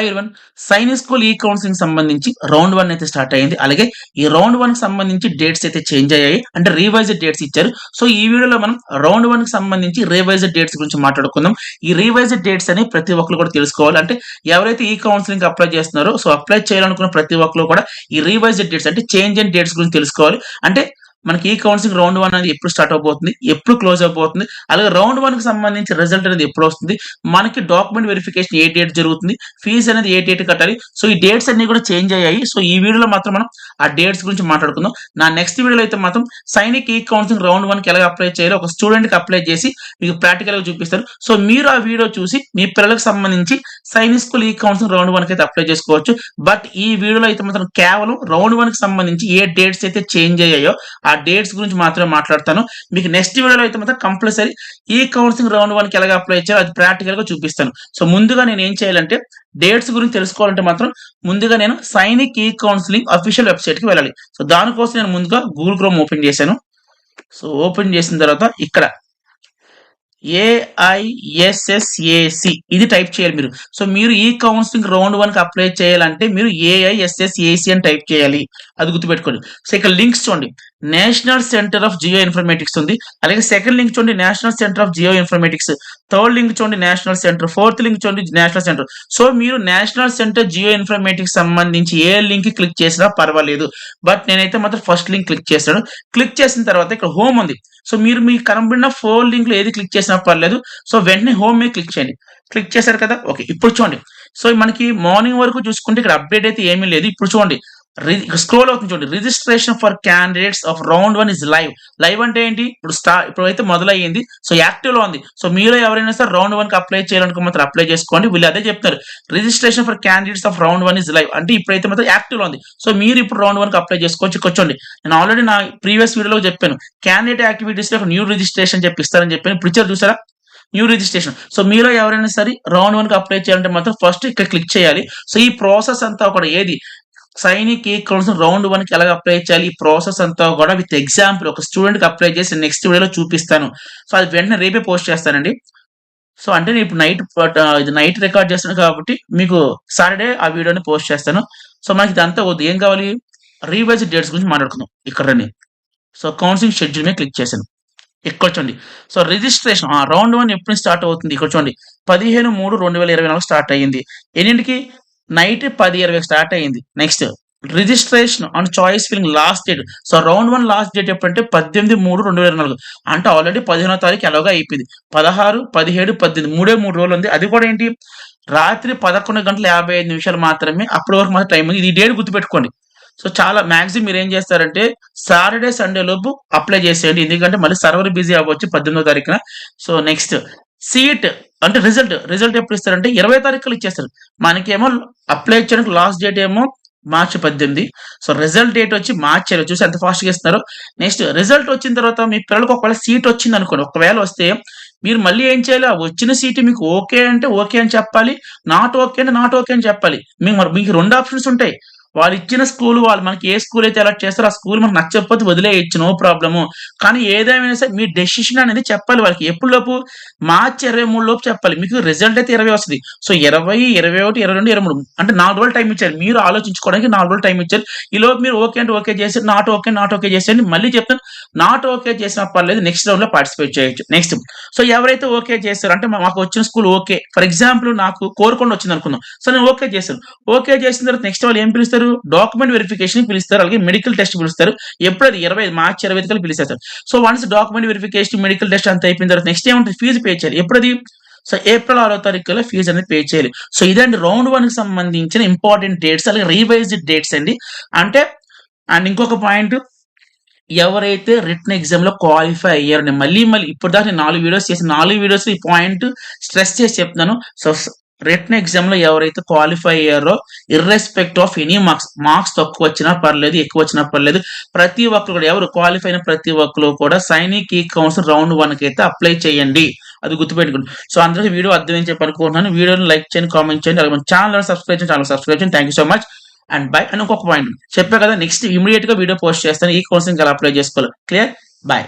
Everyone, Sainik school ఈ counselling సంబంధించి round 1 అయితే స్టార్ట్ అయింది. అలాగే ఈ రౌండ్ 1 కి సంబంధించి డేట్స్ అయితే చేంజ్ అయ్యాయి. అంటే రివైజ్డ్ డేట్స్ ఇచ్చారు. సో ఈ వీడియోలో మనం రౌండ్ 1 కి సంబంధించి రివైజ్డ్ డేట్స్ గురించి మాట్లాడుకుందాం. ఈ రివైజ్డ్ డేట్స్ అని ప్రతి ఒక్కరు కూడా తెలుసుకోవాలి. అంటే ఎవరైతే ఈ కౌన్సిలింగ్ అప్లై చేస్తున్నారో, సో అప్లై చేయాలనుకున్న ప్రతి ఒక్కరు కూడా ఈ రివైజ్డ్ డేట్స్ అంటే చేంజ్ అండ్ డేట్స్ గురించి తెలుసుకోవాలి. అంటే మనకి ఈ కౌన్సిలింగ్ రౌండ్ 1 అనేది ఎప్పుడు స్టార్ట్ అవబోతుంది, ఎప్పుడు క్లోజ్ అవబోతుంది, అలాగే రౌండ్ 1 కి సంబంధించి రిజల్ట్ అనేది ఎప్పుడు వస్తుంది, మనకి డాక్యుమెంట్ వెరిఫికేషన్ ఏ డేట్ జరుగుతుంది, ఫీజు అనేది ఏ డేట్ కట్టాలి. సో ఈ డేట్స్ అన్ని కూడా చేంజ్ అయ్యాయి. సో ఈ వీడియోలో మాత్రం మనం ఆ డేట్స్ గురించి మాట్లాడుకుందాం. నా నెక్స్ట్ వీడియోలో అయితే మాత్రం సైనిక్ ఈ కౌన్సిలింగ్ రౌండ్ 1 కి ఎలా అప్లై చేయాలో ఒక స్టూడెంట్ కి అప్లై చేసి మీకు ప్రాక్టికల్ గా చూపిస్తారు. సో మీరు ఆ వీడియో చూసి మీ పిల్లలకు సంబంధించి సైనిక్ స్కూల్ ఈ కౌన్సిలింగ్ రౌండ్ 1 కి అయితే అప్లై చేసుకోవచ్చు. బట్ ఈ వీడియోలో అయితే మాత్రం కేవలం రౌండ్ 1 కి సంబంధించి ఏ డేట్స్ అయితే చేంజ్ అయ్యాయో ఆ డేట్స్ గురించి మాత్రమే మాట్లాడతాను. మీకు నెక్స్ట్ వీడియోలో అయితే మాత్రం కంపల్సరీ ఈ కౌన్సిలింగ్ రౌండ్ 1 కి ఎలా అప్లై చేయాలో అది ప్రాక్టికల్ గా చూపిస్తాను. సో ముందుగా నేను ఏం చేయాలంటే డేట్స్ గురించి తెలుసుకోవాలంటే మాత్రం ముందుగా నేను సైనిక్ ఈ కౌన్సిలింగ్ అఫీషియల్ వెబ్సైట్ కి వెళ్ళాలి. సో దానికోసం నేను ముందుగా గూగుల్ క్రోమ్ ఓపెన్ చేశాను. సో ఓపెన్ చేసిన తర్వాత ఇక్కడ AISSAC ఇది టైప్ చేయాలి మీరు. సో మీరు ఈ కౌన్సిలింగ్ రౌండ్ 1 కి అప్లై చేయాలంటే మీరు AISSAC అని టైప్ చేయాలి. అది గుర్తుపెట్టుకోండి. సో ఇక్కడ లింక్స్ చూడండి, national centre of Jio informatics ఉంది. అలాగే సెకండ్ లింక్ చూడండి national centre of Jio informatics, third link చూడండి నేషనల్ సెంటర్, ఫోర్త్ లింక్ చూడండి నేషనల్ సెంటర్. సో మీరు నేషనల్ సెంటర్ జియో ఇన్ఫర్మేటిక్స్ సంబంధించి ఏ లింక్ క్లిక్ చేసినా పర్వాలేదు. బట్ నేనైతే మాత్రం ఫస్ట్ లింక్ క్లిక్ చేస్తాను. క్లిక్ చేసిన తర్వాత ఇక్కడ హోమ్ ఉంది. సో మీరు మీకు కనబడిన 4 లింక్లు ఏది క్లిక్ చేసినా పర్లేదు. సో వెంటనే హోమ్ మీద క్లిక్ చేయండి. క్లిక్ చేశారు కదా, ఓకే. ఇప్పుడు చూడండి, సో మనకి మార్నింగ్ వరకు చూసుకుంటే ఇక్కడ అప్డేట్ అయితే ఏమీ లేదు. ఇప్పుడు చూడండి స్క్రోల్ అవుతుంది చూడండి, registration for candidates of round 1 is live. Live అంటే ఏంటి, ఇప్పుడు అయితే మొదలయ్యింది. సో యాక్టివ్ లో ఉంది. సో మీరు ఎవరైనా సరే రౌండ్ 1 కి అప్లై చేయాలనుకో మాత్రం అప్లై చేసుకోండి. వీళ్ళు అదే చెప్తారు, registration for candidates of round 1 is live అంటే ఇప్పుడైతే మాత్రం యాక్టివ్ లో ఉంది. సో మీరు ఇప్పుడు రౌండ్ 1 కి అప్లై చేసుకోవచ్చు. కూర్చోండి, నేను ఆల్రెడీ నా ప్రీవియస్ వీడియోలో చెప్పాను క్యాండిడేట్ యాక్టివిటీస్ లో న్యూ రిజిస్ట్రేషన్ చెప్పిస్తారని చెప్పాను. ఇప్పుడు చూసారా న్యూ రిజిస్ట్రేషన్. సో మీలో ఎవరైనా సరే రౌండ్ 1 కి అప్లై చేయాలంటే మాత్రం ఫస్ట్ ఇక్కడ క్లిక్ చేయాలి. సో ఈ ప్రాసెస్ అంతా కూడా ఏది సైనిక్ ఈ కౌన్సిలింగ్ రౌండ్ 1 కి ఎలా అప్లై చేయాలి, ఈ ప్రాసెస్ అంతా కూడా విత్ ఎగ్జాంపుల్ ఒక స్టూడెంట్ కి అప్లై చేసి నెక్స్ట్ వీడియోలో చూపిస్తాను. సో అది వెంటనే రేపే పోస్ట్ చేస్తానండి. సో అంటే నేను ఇప్పుడు ఇది నైట్ రికార్డ్ చేస్తాను కాబట్టి మీకు సాటర్డే ఆ వీడియోని పోస్ట్ చేస్తాను. సో మనకి ఇదంతా వద్దు, ఏం కావాలి, రివైజ్ డేట్స్ గురించి మాట్లాడుకుందాం. ఇక్కడ సో కౌన్సిలింగ్ షెడ్యూల్ మీద క్లిక్ చేశాను. ఇక్కడ చూడండి, సో రిజిస్ట్రేషన్ రౌండ్ 1 ఎప్పుడు స్టార్ట్ అవుతుంది, ఇక్కడ చూడండి 15/3/2024 స్టార్ట్ అయ్యింది. ఎన్నింటికి, నైట్ 10:20 స్టార్ట్ అయ్యింది. Next registration and choice filling last date. So round 1 last date ఎప్పుడంటే 18/3/2024 అంటే ఆల్రెడీ 15వ తారీఖు ఎలాగో అయిపోయింది. 16, 17, 18 3 రోజులు ఉంది. అది కూడా ఏంటి, రాత్రి 11:55 మాత్రమే. అప్పటి వరకు మాత్రం టైం ఉంది. ఇది డేట్ గుర్తుపెట్టుకోండి. సో చాలా మాక్సిమం మీరు ఏం చేస్తారంటే సాటర్డే సండే లోపు అప్లై చేసేయండి. ఎందుకంటే మళ్ళీ సర్వర్ బిజీ అవ్వచ్చు 18వ తారీఖున. సో నెక్స్ట్ సీట్ అంటే రిజల్ట్ ఎప్పుడు ఇస్తారంటే 20వ తారీఖులో ఇచ్చేస్తారు. మనకేమో అప్లై చేయడానికి లాస్ట్ డేట్ ఏమో మార్చి 18. సో రిజల్ట్ డేట్ వచ్చి మార్చి. చూసి ఎంత ఫాస్ట్గా ఇస్తున్నారు. నెక్స్ట్ రిజల్ట్ వచ్చిన తర్వాత మీ పిల్లలకు ఒకవేళ సీట్ వచ్చింది అనుకోండి, ఒకవేళ వస్తే మీరు మళ్ళీ ఏం చేయాలి, వచ్చిన సీట్ మీకు ఓకే అంటే ఓకే అని చెప్పాలి, నాట్ ఓకే అంటే నాట్ ఓకే అని చెప్పాలి. మీకు 2 ఆప్షన్స్ ఉంటాయి. వాళ్ళు ఇచ్చిన స్కూల్, వాళ్ళు మనకి ఏ స్కూల్ అయితే అలర్ట్ చేస్తారో ఆ స్కూల్ మనకు నచ్చకపోతే వదిలేయచ్చు, నో ప్రాబ్లము. కానీ ఏదేమైనా సరే మీ డెసిషన్ అనేది చెప్పాలి వాళ్ళకి. ఎప్పుడు లోపు, మార్చి 23 లోపు చెప్పాలి. మీకు రిజల్ట్ అయితే 20 వస్తుంది. సో 20, 21, 22, 23 అంటే 4 రోజులు టైం ఇచ్చారు. మీరు ఆలోచించుకోవడానికి 4 రోజులు టైం ఇచ్చారు. ఈ లోపు మీరు ఓకే అంటే ఓకే చేసి, నాట్ ఓకే చేసేయండి. మళ్ళీ చెప్తాను, నాట్ ఓకే చేసినా పర్లేదు, నెక్స్ట్ రౌండ్ లో పార్టిసిపేట్ చేయొచ్చు. నెక్స్ట్ సో ఎవరైతే ఓకే చేస్తారో అంటే మాకు వచ్చిన స్కూల్ ఓకే, ఫర్ ఎగ్జాంపుల్ నాకు కోరుకొండ వచ్చింది అనుకుందాం. సో నేను ఓకే చేశాను. ఓకే చేసిన తర్వాత నెక్స్ట్ వాళ్ళు ఏం పిలుస్తారు, డాక్యుమెంట్ వెరిఫికేషన్ పిలుస్తారు, అలాగే మెడికల్ టెస్ట్ పిలుస్తారు. ఎప్పుడది మార్చి 25 పిలిచేస్తారు. So once document verification, medical test అంతా అయిపోయిన తర్వాత నెక్స్ట్ ఏముంటుంది, ఫీజు పే చేయాలి. ఎప్పుడది, సో ఏప్రిల్ 6వ తారీఖులో ఫీజు అనేది పే చేయాలి. సో ఇదండి రౌండ్ 1 కి సంబంధించిన ఇంపార్టెంట్ డేట్స్, అలాగే రివైజ్డ్ డేట్స్ అండి. అంటే అండ్ ఇంకొక పాయింట్, ఎవరైతే రిటన్ ఎగ్జామ్ లో క్వాలిఫై అయ్యారో, నేను మళ్ళీ ఇప్పుడు దాకా నేను 4 వీడియోస్ చేసి 4 వీడియోస్ ఈ పాయింట్ స్ట్రెస్ చేసి చెప్తున్నాను. సో రిటన్ ఎగ్జామ్ లో ఎవరైతే క్వాలిఫై అయ్యారో, ఇర్రెస్పెక్ట్ ఆఫ్ ఎనీ మార్క్స్ తక్కువ వచ్చినా పర్లేదు, ఎక్కువ వచ్చినా పర్లేదు, ప్రతి ఒక్కరు కూడా ఎవరు క్వాలిఫై అయిన ప్రతి ఒక్కరు కూడా సైనిక్ ఈ కౌన్సిలింగ్ రౌండ్ 1 కి అయితే అప్లై చేయండి. అది గుర్తుపెట్టుకోండి. సో అందరికీ వీడియో అర్థం చెప్పి అనుకుంటున్నాను. వీడియోని లైక్ చేయండి, కామెంట్ చేయండి, అలాగే మన ఛానల్ సబ్స్క్రైబ్ చేయండి. Thank you so much and bye. And ఇంకొక పాయింట్ చెప్పా కదా, నెక్స్ట్ ఇమీడియట్ గా వీడియో పోస్ట్ చేస్తాను, ఈ కౌన్సిలింగ్ ఎలా అప్లై చేసుకోవాలి. Clear, bye.